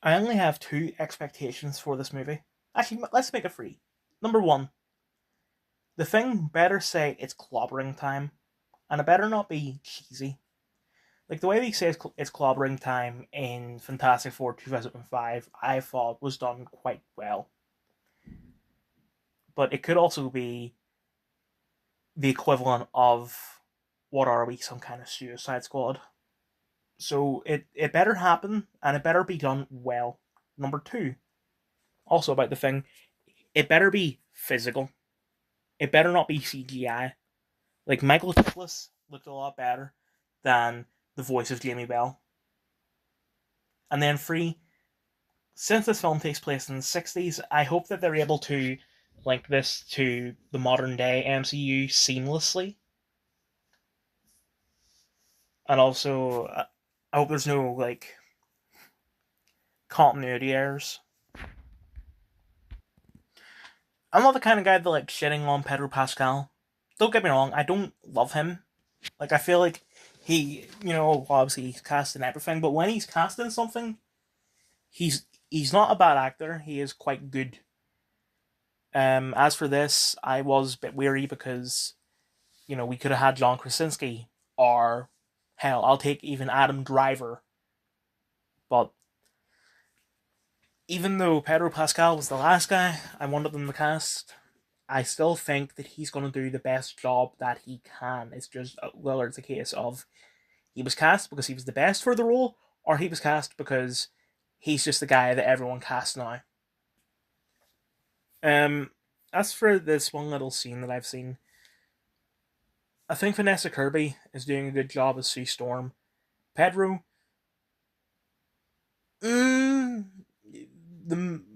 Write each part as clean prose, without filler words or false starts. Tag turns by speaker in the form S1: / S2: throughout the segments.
S1: I only have two expectations for this movie. Actually, let's make it three. Number one, the thing better say it's clobbering time, and it better not be cheesy. Like the way they say it's clobbering time in Fantastic Four 2005, I thought was done quite well. But it could also be the equivalent of what are we, some kind of Suicide Squad. So it better happen and it better be done well. Number two, also about the thing, it better be physical. It better not be CGI. Like Michael Chiklis looked a lot better than the voice of Jamie Bell. And then three, since this film takes place in the 60s, I hope that they're able to link this to the modern day MCU seamlessly. And also, I hope there's no like continuity errors. I'm not the kind of guy that like shitting on Pedro Pascal. Don't get me wrong, I don't love him. Like I feel like obviously he's cast in everything, but when he's cast in something, he's not a bad actor. He is quite good. As for this, I was a bit weary because we could have had John Krasinski or hell, I'll take even Adam Driver. But even though Pedro Pascal was the last guy I wanted them to cast, I still think that he's going to do the best job that he can. It's just whether it's a case of he was cast because he was the best for the role, or he was cast because he's just the guy that everyone casts now. Um, as for this one little scene that I've seen, I think Vanessa Kirby is doing a good job as Sue Storm. Pedro, mm,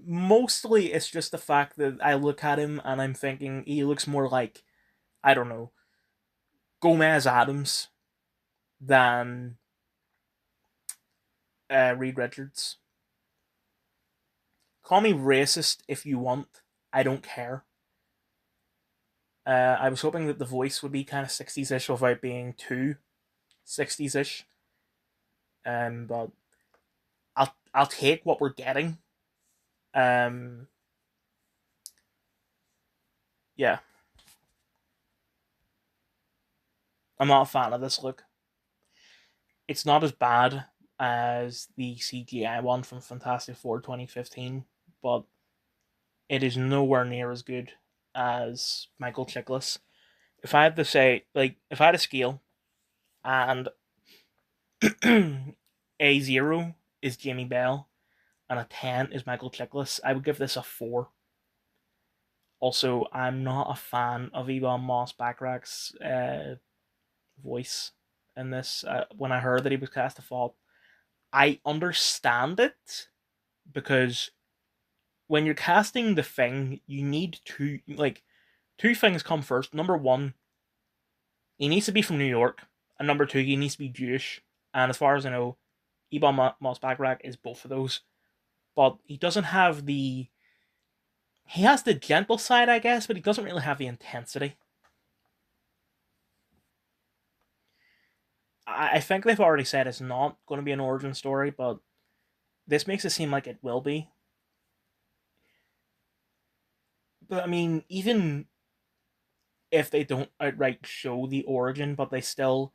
S1: mostly it's just the fact that I look at him and I'm thinking he looks more like, I don't know, Gomez Adams than Reed Richards. Call me racist if you want. I don't care. I was hoping that the voice would be kind of 60s ish without being too 60s ish. But I'll take what we're getting. Um, yeah, I'm not a fan of this look. It's not as bad as the CGI one from Fantastic Four 2015, but it is nowhere near as good as Michael Chiklis. If I had to say, like, if I had a scale and a 0 is Jamie Bell and a 10 is Michael Chiklis, I would give this a 4. Also, I'm not a fan of Ebon Moss-Backrack's voice in this. When I heard that he was cast, I thought, I understand it because when you're casting the thing, you need two things come first. Number one, he needs to be from New York, and number two, he needs to be Jewish. And as far as I know, Ebon Moss-Backrack is both of those, but he doesn't have the. He has the gentle side, I guess, but he doesn't really have the intensity. I think they've already said it's not going to be an origin story, but this makes it seem like it will be. But I mean, even if they don't outright show the origin, but they still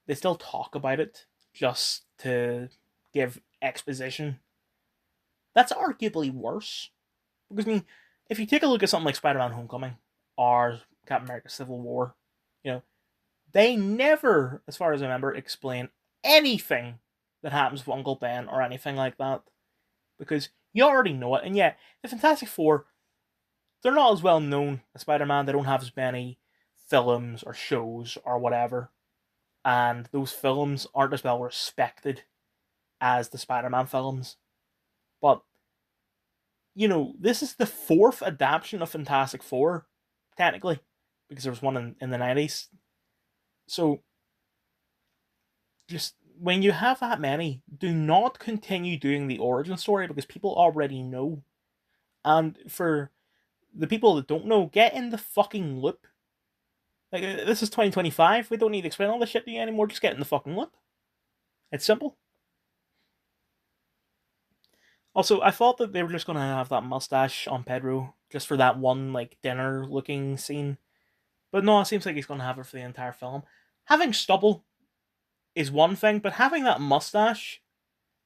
S1: talk about it just to give exposition. That's arguably worse because I mean, if you take a look at something like Spider-Man: Homecoming or Captain America: Civil War, you know they never, as far as I remember, explain anything that happens with Uncle Ben or anything like that because you already know it. And yet, the Fantastic Four, they're not as well known as Spider-Man. They don't have as many films or shows or whatever, and those films aren't as well respected as the Spider-Man films. But this is the fourth adaptation of Fantastic Four, technically, because there was one in the 90s. So just when you have that many, do not continue doing the origin story because people already know. And for the people that don't know, get in the fucking loop. Like this is 2025. We don't need to explain all this shit to you anymore. Just get in the fucking loop. It's simple. Also, I thought that they were just gonna have that mustache on Pedro just for that one like dinner looking scene, but no, it seems like he's gonna have it for the entire film. Having stubble is one thing, but having that mustache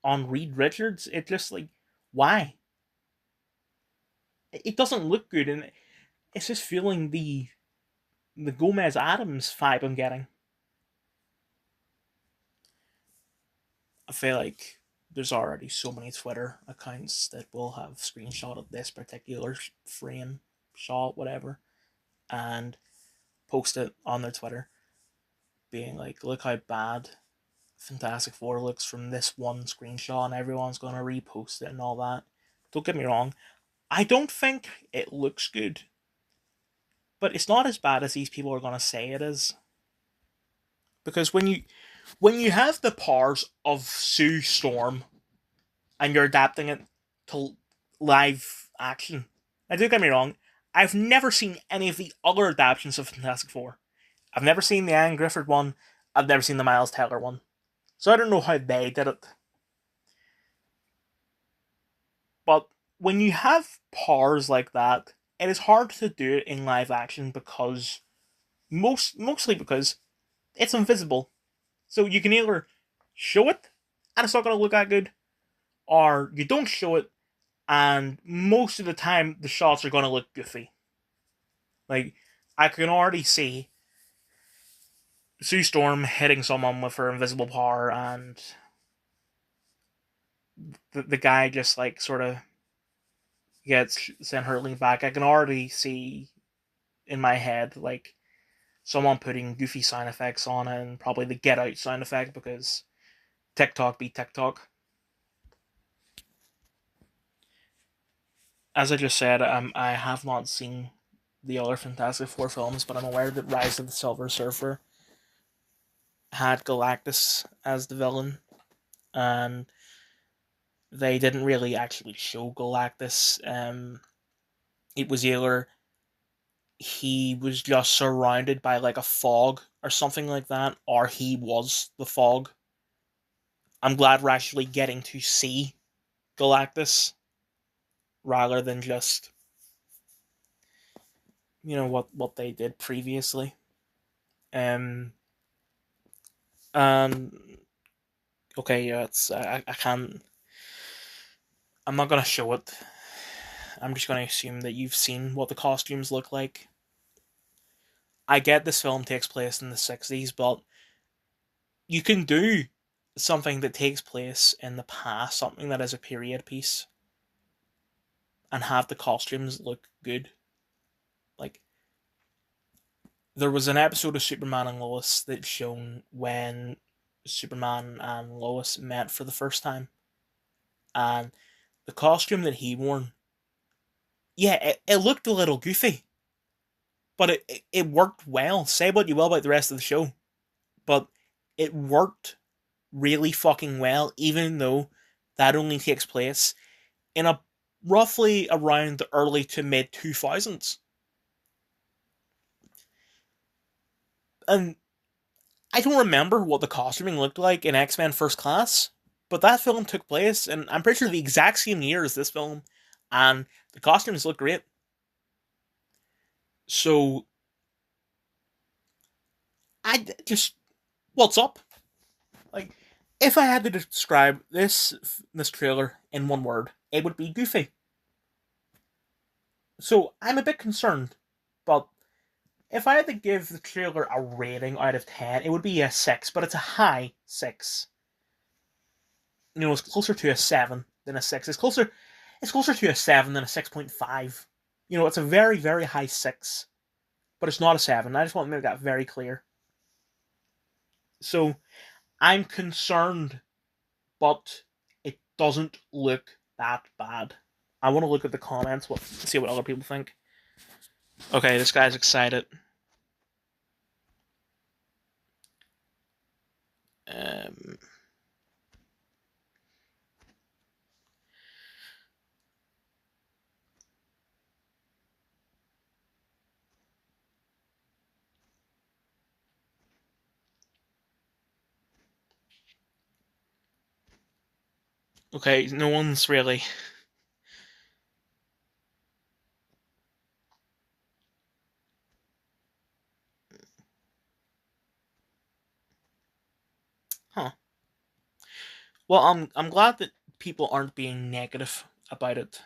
S1: on Reed Richards, it just like why? It doesn't look good, and it's just feeling the Gomez Adams vibe I'm getting. I feel like there's already so many Twitter accounts that will have screenshotted this particular frame, shot, whatever, and post it on their Twitter, being like, "Look how bad Fantastic Four looks from this one screenshot," and everyone's gonna repost it and all that. Don't get me wrong, I don't think it looks good, but it's not as bad as these people are gonna say it is. Because when you have the powers of Sue Storm and you're adapting it to live action, now don't get me wrong, I've never seen any of the other adaptations of Fantastic Four. I've never seen the Anne Griffith one. I've never seen the Miles Teller one. So I don't know how they did it. But when you have powers like that, it is hard to do it in live action because mostly because it's invisible. So you can either show it and it's not going to look that good, or you don't show it and most of the time the shots are going to look goofy. Like I can already see Sue Storm hitting someone with her invisible power, and the guy just like sort of gets sent hurtling back. I can already see in my head like someone putting goofy sound effects on it, and probably the Get Out sound effect because TikTok beat TikTok. As I just said, I have not seen the other Fantastic Four films, but I'm aware that Rise of the Silver Surfer had Galactus as the villain, and they didn't really actually show Galactus. It was either he was just surrounded by like a fog or something like that, or he was the fog. I'm glad we're actually getting to see Galactus rather than just what they did previously. Um, and okay, yeah, it's I can't. I'm not gonna show it. I'm just gonna assume that you've seen what the costumes look like. I get this film takes place in the '60s, but you can do something that takes place in the past, something that is a period piece, and have the costumes look good. Like there was an episode of Superman and Lois that shown when Superman and Lois met for the first time, and the costume that he wore, yeah, it looked a little goofy, but it worked well. Say what you will about the rest of the show, but it worked really fucking well, even though that only takes place in a roughly around the early to mid 2000s. And I don't remember what the costuming looked like in X Men First Class, but that film took place, and I'm pretty sure the exact same year as this film, and the costumes look great. So I just what's up? Like, if I had to describe this trailer in one word, it would be goofy. So I'm a bit concerned, but if I had to give the trailer a rating out of 10, it would be a 6, but it's a high 6. It's closer to a 7 than a 6. It's closer to a 7 than a 6.5. It's a very, very high 6, but it's not a 7. I just want to make that very clear. So I'm concerned, but it doesn't look that bad. I want to look at the comments, see what other people think. Okay, this guy's excited. Um, Okay, no one's really. Huh. Well, I'm glad that people aren't being negative about it.